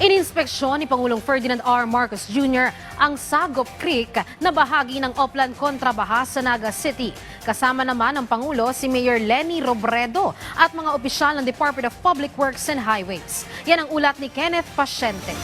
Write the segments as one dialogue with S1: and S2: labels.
S1: Ininspeksyon ni Pangulong Ferdinand R. Marcos Jr. ang Sagop Creek na bahagi ng Oplan Kontrabaha sa Naga City. Kasama naman ang Pangulo si Mayor Leni Robredo at mga opisyal ng Department of Public Works and Highways. Yan ang ulat ni Kenneth Pasyente.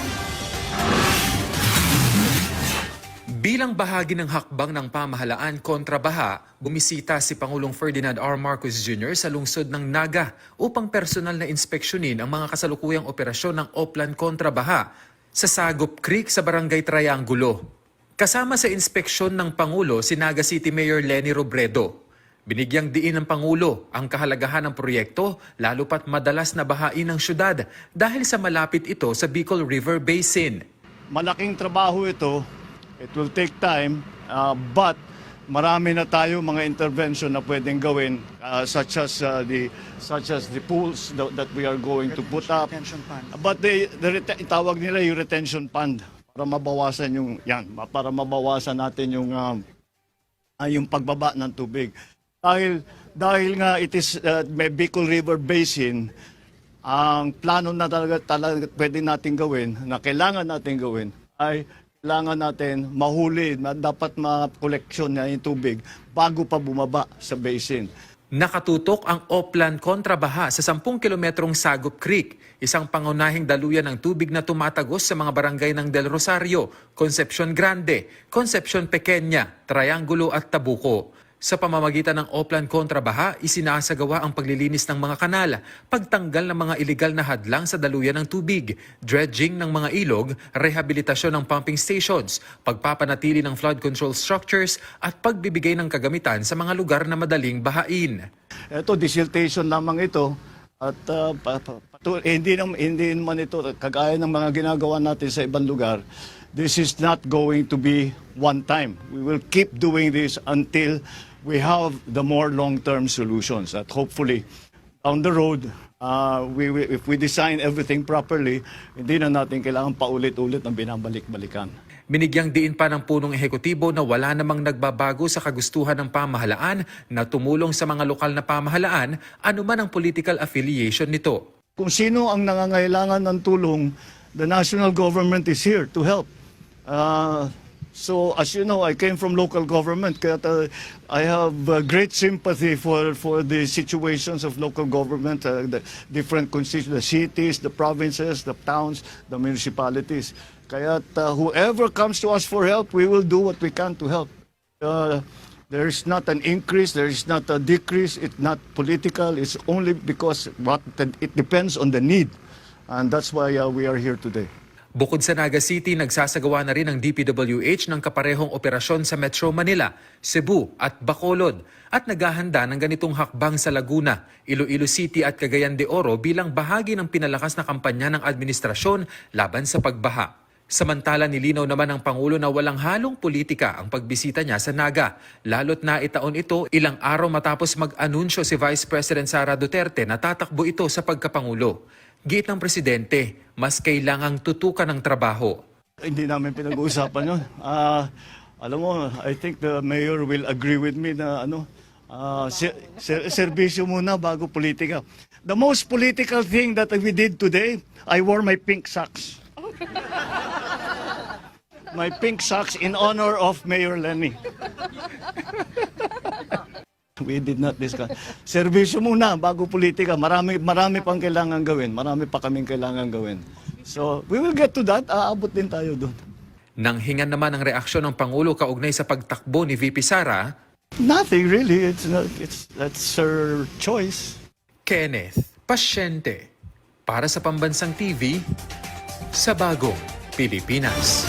S2: Bilang bahagi ng hakbang ng pamahalaan kontra baha, bumisita si Pangulong Ferdinand R. Marcos Jr. sa lungsod ng Naga upang personal na inspeksyonin ang mga kasalukuyang operasyon ng Oplan kontra baha sa Sagop Creek sa Barangay Triangulo. Kasama sa inspeksyon ng Pangulo si Naga City Mayor Leni Robredo. Binigyang diin ng Pangulo ang kahalagahan ng proyekto lalo pat madalas na bahain ng syudad dahil sa malapit ito sa Bicol River Basin.
S3: Malaking trabaho ito. It will take time, but marami na tayo mga intervention na pwedeng gawin, such as the pools that we are going to put up. But itawag nila yung retention pond para mabawasan para mabawasan natin yung pagbaba ng tubig. Dahil nga it is may Bicol River Basin, ang plano na talaga pwede natin gawin, na kailangan natin gawin ay kailangan natin mahuli, dapat ma-koleksyon na yung tubig bago pa bumaba sa basin.
S2: Nakatutok ang Oplan kontra baha sa 10 kilometrong Sagop Creek, isang pangunahing daluyan ng tubig na tumatagos sa mga barangay ng Del Rosario, Concepcion Grande, Concepcion Pequeña, Triangulo at Tabuco. Sa pamamagitan ng Oplan kontra baha, isinasagawa ang paglilinis ng mga kanal, pagtanggal ng mga iligal na hadlang sa daluyan ng tubig, dredging ng mga ilog, rehabilitasyon ng pumping stations, pagpapanatili ng flood control structures at pagbibigay ng kagamitan sa mga lugar na madaling bahain.
S3: Ito, desiltation lamang ito at hindi naman ito kagaya ng mga ginagawa natin sa ibang lugar. This is not going to be one time. We will keep doing this until we have the more long-term solutions. At hopefully, down the road, if we design everything properly, hindi na natin kailangan paulit-ulit ng binabalik-balikan.
S2: Binigyang diin pa ng punong ehekutibo na wala namang nagbabago sa kagustuhan ng pamahalaan na tumulong sa mga lokal na pamahalaan anuman ang political affiliation nito.
S3: Kung sino ang nangangailangan ng tulong, the national government is here to help. So as you know, I came from local government, kaya I have great sympathy for the situations of local government, the different constituencies, the cities, the provinces, the towns, the municipalities. Kaya whoever comes to us for help, we will do what we can to help. There is not an increase, there is not a decrease, it's not political, it's only because it depends on the need. And that's why we are here today.
S2: Bukod sa Naga City, nagsasagawa na rin ang DPWH ng kaparehong operasyon sa Metro Manila, Cebu at Bacolod at naghahanda ng ganitong hakbang sa Laguna, Iloilo City at Cagayan de Oro bilang bahagi ng pinalakas na kampanya ng administrasyon laban sa pagbaha. Samantala nilinaw naman ng Pangulo na walang halong politika ang pagbisita niya sa Naga, lalo't na itaon ito ilang araw matapos mag-anunsyo si Vice President Sara Duterte na tatakbo ito sa pagkapangulo. Giit ng Presidente, mas kailangang tutukan ng trabaho.
S3: Hindi namin pinag-uusapan yun. Alam mo, I think the mayor will agree with me na serbisyo muna bago politika. The most political thing that we did today, I wore my pink socks. My pink socks in honor of Mayor Leni. We did not discuss. Serbisyo muna bago politika. Marami pang kailangan gawin. Marami pa kaming kailangan gawin. So, we will get to that. Aabot din tayo doon.
S2: Nang hingan naman ang reaksyon ng Pangulo kaugnay sa pagtakbo ni VP Sara,
S3: nothing really. That's her choice.
S2: Kenneth Pasyente, para sa Pambansang TV, sa Bagong Pilipinas.